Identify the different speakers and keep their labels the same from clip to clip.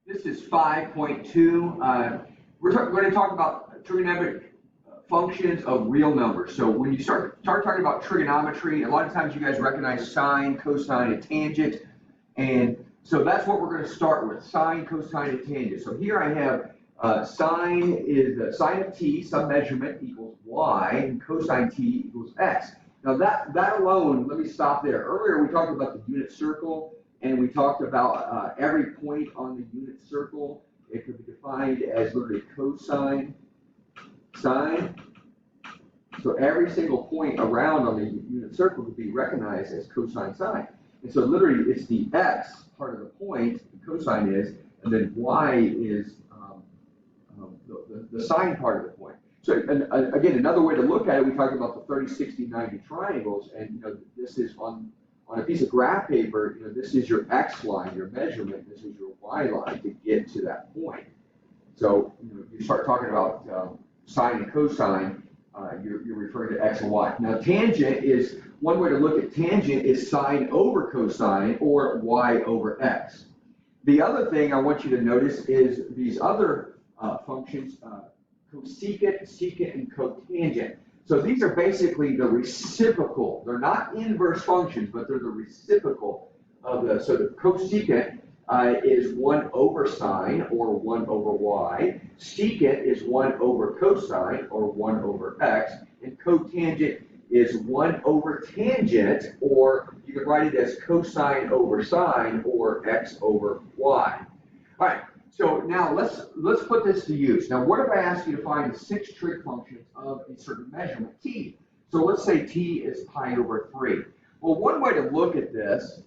Speaker 1: This is 5.2. We're going to talk about trigonometric functions of real numbers. So when you start talking about trigonometry, a lot of times you guys recognize sine, cosine, and tangent. And so that's what we're going to start with, sine, cosine, and tangent. So here I have sine is the sine of t, some measurement, equals y, and cosine t equals x. Now that alone, let me stop there. Earlier we talked about the unit circle, and we talked about every point on the unit circle. It could be defined as literally cosine, sine. So every single point around on the unit circle could be recognized as cosine, sine. And so literally it's the x part of the point, the cosine is, and then y is the sine part of the point. So again, another way to look at it, we talked about the 30, 60, 90 triangles, and this is on a piece of graph paper, this is your x line, your measurement, this is your y line to get to that point. So you start talking about sine and cosine, you're referring to x and y. Now tangent is, one way to look at tangent is sine over cosine or y over x. The other thing I want you to notice is these other functions, cosecant, secant, and cotangent. So these are basically the reciprocal. They're not inverse functions, but they're the reciprocal of the, so the cosecant is 1 over sine, or 1 over y. Secant is 1 over cosine, or 1 over x. And cotangent is 1 over tangent, or you can write it as cosine over sine, or x over y. All right. So now let's put this to use. Now, what if I ask you to find the 6 trig functions of a certain measurement, t? So let's say t is pi over 3. Well, one way to look at this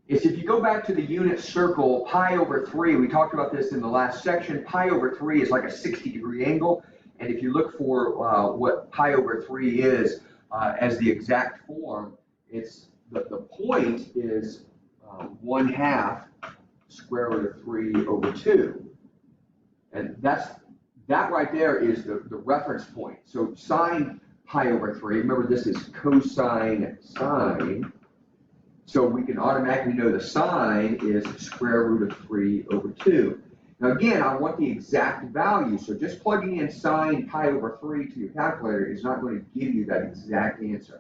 Speaker 1: is if you go back to the unit circle, pi over 3, we talked about this in the last section, pi over 3 is like a 60-degree angle. And if you look for what pi over 3 is as the exact form, it's the point is 1/2 square root of 3 over 2. And that right there is the reference point. So sine pi over 3, remember this is cosine sine. So we can automatically know the sine is square root of 3 over 2. Now again, I want the exact value. So just plugging in sine pi over 3 to your calculator is not going to give you that exact answer.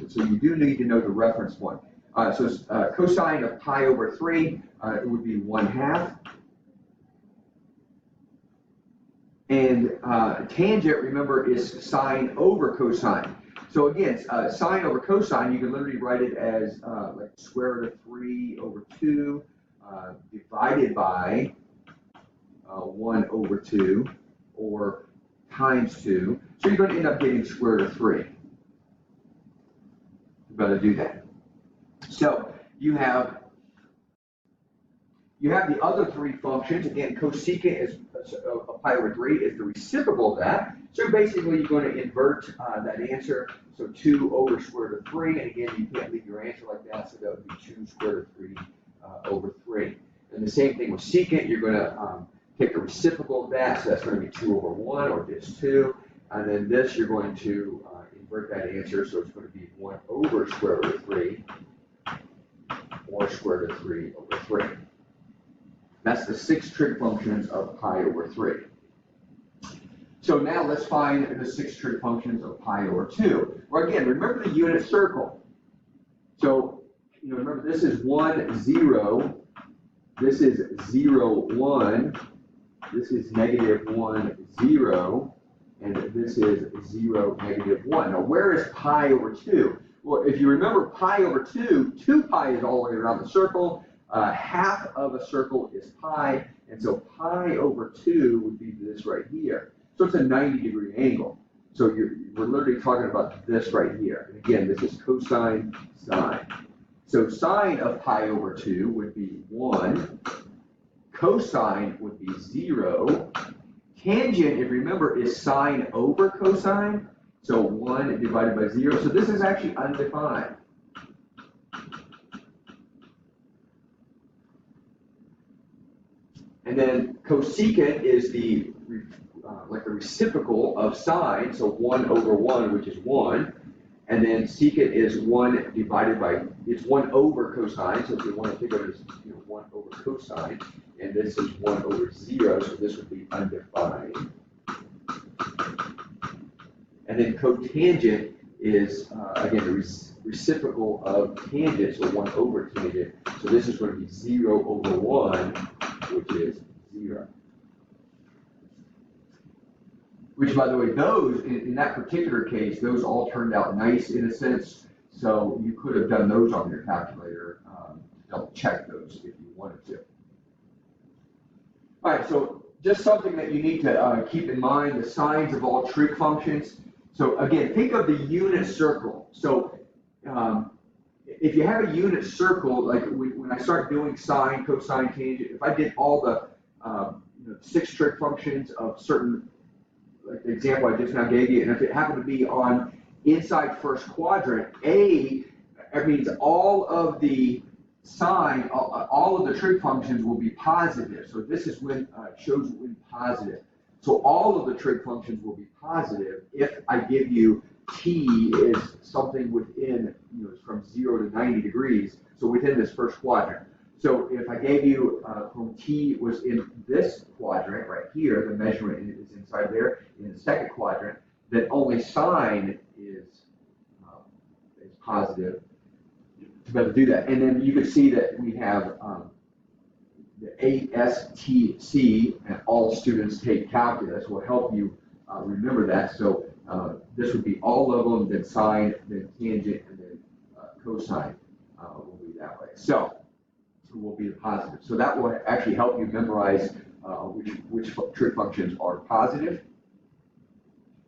Speaker 1: So you do need to know the reference point. Cosine of pi over 3, it would be 1/2. And tangent, remember, is sine over cosine. So again, sine over cosine, you can literally write it as like square root of 3 over 2 divided by 1 over 2, or times 2. So you're going to end up getting square root of 3. You've got to do that. So you have the other 3 functions. Again, cosecant is pi over 3 is the reciprocal of that. So basically you're going to invert that answer. So 2 over square root of 3. And again, you can't leave your answer like that. So that would be 2 square root of 3 over 3. And the same thing with secant. You're going to take the reciprocal of that. So that's going to be 2 over 1, or just 2. And then this, you're going to invert that answer. So it's going to be 1 over square root of 3. Or square root of 3 over 3. That's the 6 trig functions of pi over 3. So now let's find the 6 trig functions of pi over 2. Well, again, remember the unit circle. So, remember this is 1, 0. This is 0, 1. This is -1, 0. And this is 0, -1. Now, where is pi over 2? Well, if you remember pi over 2, 2 pi is all the way around the circle. Half of a circle is pi, and so pi over 2 would be this right here. So it's a 90-degree angle. So we're literally talking about this right here. And again, this is cosine sine. So sine of pi over 2 would be 1. Cosine would be 0. Tangent, if you remember, is sine over cosine. So 1 divided by 0. So this is actually undefined. And then cosecant is the like the reciprocal of sine. So 1 over 1, which is 1. And then secant is 1 divided by it's 1 over cosine, so if you want to think of it as 1 over cosine, and this is 1 over 0, so this would be undefined. And then cotangent is, again, the reciprocal of tangent, so 1 over tangent. So this is going to be 0 over 1, which is 0. Which, by the way, those, in that particular case, those all turned out nice in a sense. So you could have done those on your calculator to double check those if you wanted to. All right, so just something that you need to keep in mind, the signs of all trig functions. So again, think of the unit circle. So if you have a unit circle, like when I start doing sine, cosine, tangent, if I did all the 6 trig functions of certain, like the example I just now gave you, and if it happened to be on inside first quadrant, it means all of the sine, all of the trig functions will be positive. So this is when shows when positive. So all of the trig functions will be positive if I give you t is something within, from 0 to 90 degrees, so within this first quadrant. So if I gave you from t was in this quadrant right here, the measurement is inside there in the second quadrant, then only sine is positive to be able to do that. And then you can see that we have the ASTC, and all students take calculus will help you remember that. So this would be all of them, then sine, then tangent, and then cosine will be that way. So will be the positive. So that will actually help you memorize which trig functions are positive.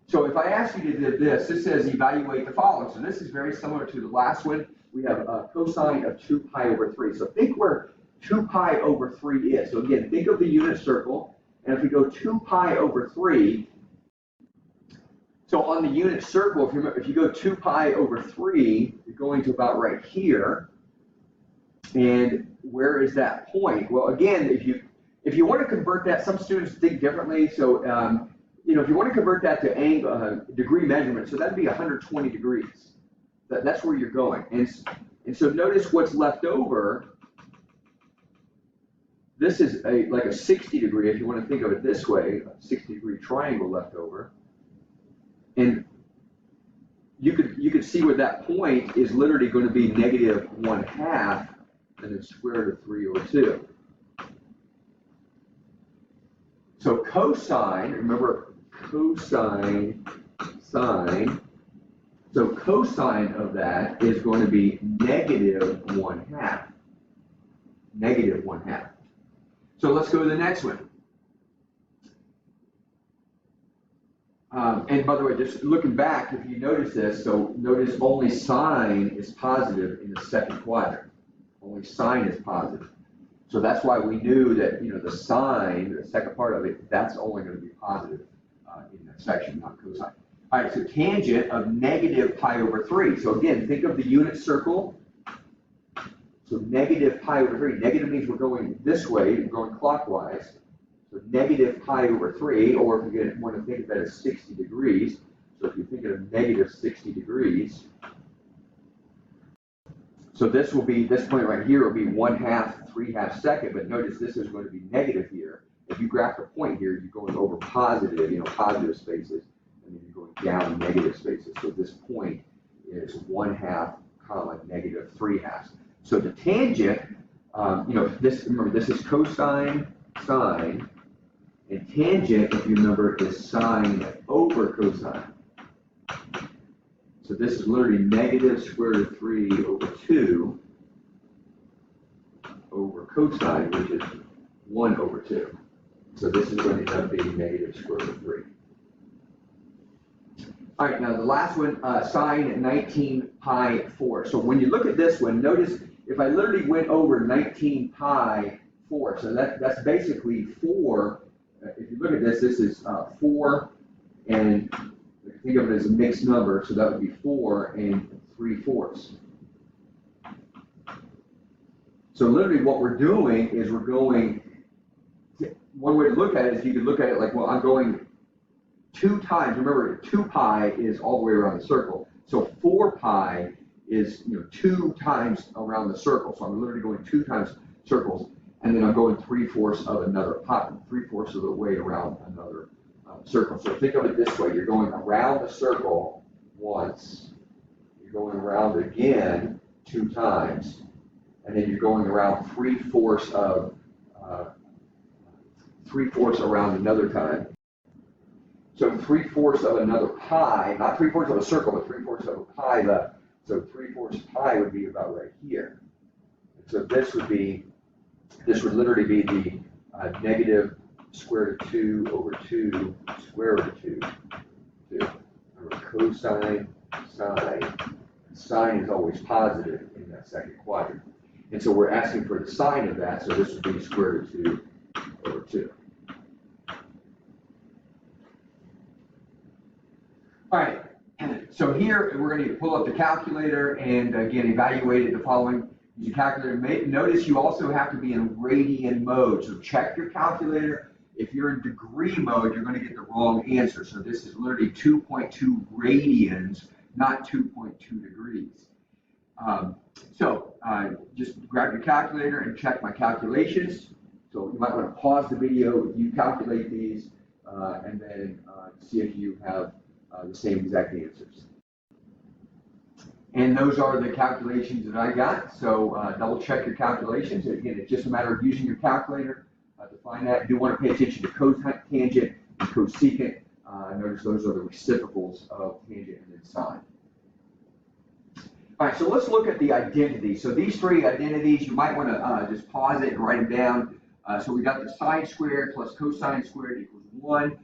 Speaker 1: So if I ask you to do this says evaluate the following. So this is very similar to the last one. We have a cosine of 2 pi over 3. So think where 2 pi over 3 is. So again, think of the unit circle. And if we go 2 pi over 3, so on the unit circle, if you go 2 pi over 3, you're going to about right here. And where is that point? Well, again, if you want to convert that, some students think differently. So, if you want to convert that to angle, degree measurement, so that'd be 120 degrees. That's where you're going. And so notice what's left over. This is like a 60 degree, if you want to think of it this way, a 60 degree triangle left over. And you could see where that point is literally going to be negative 1/2. And then square root of 3 over 2. So cosine, remember cosine, sine. So cosine of that is going to be negative 1/2. Negative 1/2. So let's go to the next one. And by the way, just looking back, if you notice this, so notice only sine is positive in the second quadrant. Only sine is positive. So that's why we knew that, the sine, the second part of it, that's only going to be positive in that section, not cosine. All right, so tangent of negative pi over 3. So again, think of the unit circle. So negative pi over 3. Negative means we're going this way, we're going clockwise. So negative pi over 3, or if you want to think of that as 60 degrees. So if you think of negative 60 degrees, so this point right here will be 1/2, 3/2 second, but notice this is going to be negative here. If you graph the point here, you're going over positive, positive spaces, and then you're going down negative spaces. So this point is 1/2, comma, negative 3/2. So the tangent, remember this is cosine, sine, and tangent, if you remember, is sine over cosine. So this is literally negative square root of 3 over 2 over cosine, which is 1 over 2. So this is going to end up being negative square root of 3. All right, now the last one, sine 19 pi 4. So when you look at this one, notice if I literally went over 19 pi 4, so that's basically 4. If you look at this is 4 and think of it as a mixed number, so that would be 4 3/4. So literally what we're doing is we're going, one way to look at it is you could look at it like, well, I'm going 2 times, remember 2 pi is all the way around the circle, so 4 pi is 2 times around the circle. So I'm literally going 2 times circles, and then I'm going 3/4 of another pi, 3/4 of the way around another circle. So think of it this way: you're going around the circle once, you're going around again 2 times, and then you're going around 3/4 of 3/4 around another time. So 3/4 of another pi, not 3/4 of a circle, but 3/4 of a pi left. So 3/4 pi would be about right here. And so this would literally be the negative square root of 2 over 2 square root of 2. Remember, cosine, sine is always positive in that second quadrant. And so we're asking for the sine of that, so this would be square root of 2 over 2. All right, so here we're going to pull up the calculator and again evaluate the following. Use your calculator. Notice you also have to be in radian mode, so check your calculator. If you're in degree mode, you're going to get the wrong answer. So this is literally 2.2 radians, not 2.2 degrees. Just grab your calculator and check my calculations. So you might want to pause the video if you calculate these and then see if you have the same exact answers. And those are the calculations that I got. So double check your calculations. Again, it's just a matter of using your calculator to find that. You do want to pay attention to cotangent and cosecant. Notice those are the reciprocals of tangent and then sine. All right, so let's look at the identities. So these 3 identities, you might want to just pause it and write them down. So we got the sine squared plus cosine squared equals 1.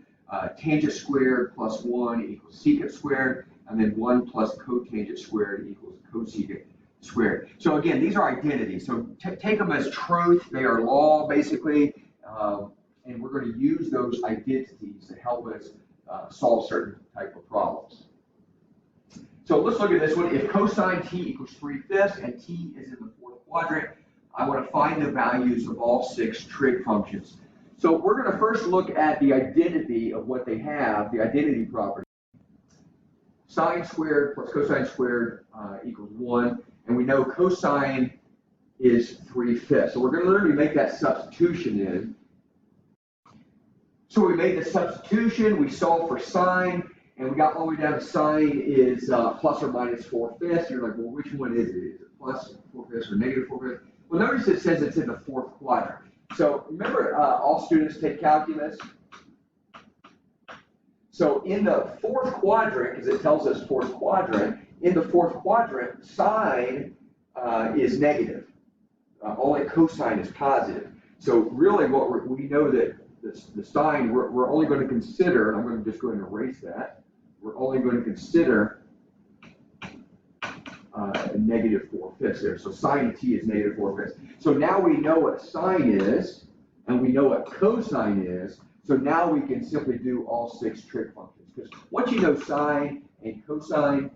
Speaker 1: Tangent squared plus 1 equals secant squared, and then 1 plus cotangent squared equals cosecant squared. So again, these are identities. So take them as truth. They are law, basically, and we're going to use those identities to help us solve certain type of problems. So let's look at this one. If cosine t equals 3/5 and t is in the 4th quadrant, I want to find the values of all 6 trig functions. So we're going to first look at the identity of what they have, the identity property. Sine squared plus cosine squared equals 1, and we know cosine is 3/5. So we're going to literally make that substitution in. So we made the substitution, we solved for sine, and we got all the way down to sine is plus or minus 4/5. You're like, well, which one is it? Is it plus 4/5 or negative 4/5? Well, notice it says it's in the 4th quadrant. So remember, all students take calculus. So in the 4th quadrant, because it tells us 4th quadrant, in the 4th quadrant, sine is negative. Only cosine is positive. So really what we know that the sine, we're only going to consider, and I'm going to just go ahead and erase that, we're only going to consider negative 4/5 there. So sine of t is negative 4/5. So now we know what sine is, and we know what cosine is. So now we can simply do all 6 trig functions. Because once you know sine and cosine,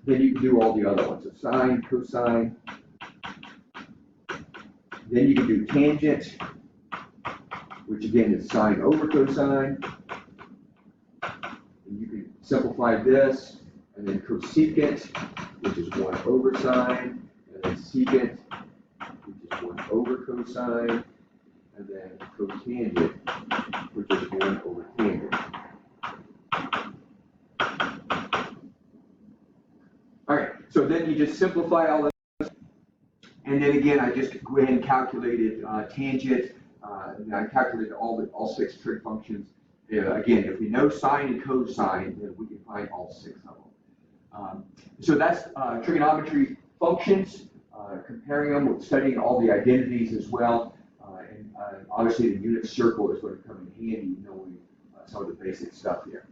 Speaker 1: then you can do all the other ones. So sine, cosine. Then you can do tangent, which again is sine over cosine. And you can simplify this, and then cosecant, which is 1 over sine, and then secant, which is 1 over cosine, and then cotangent, which is 1 over tangent. All right, so then you just simplify all this, and then again, I just go ahead and calculated tangent, and I calculated all 6 trig functions. Again, if we know sine and cosine, then we can find all 6 of them. So that's trigonometry functions, comparing them with studying all the identities as well. And obviously the unit circle is going to come in handy knowing some of the basic stuff here.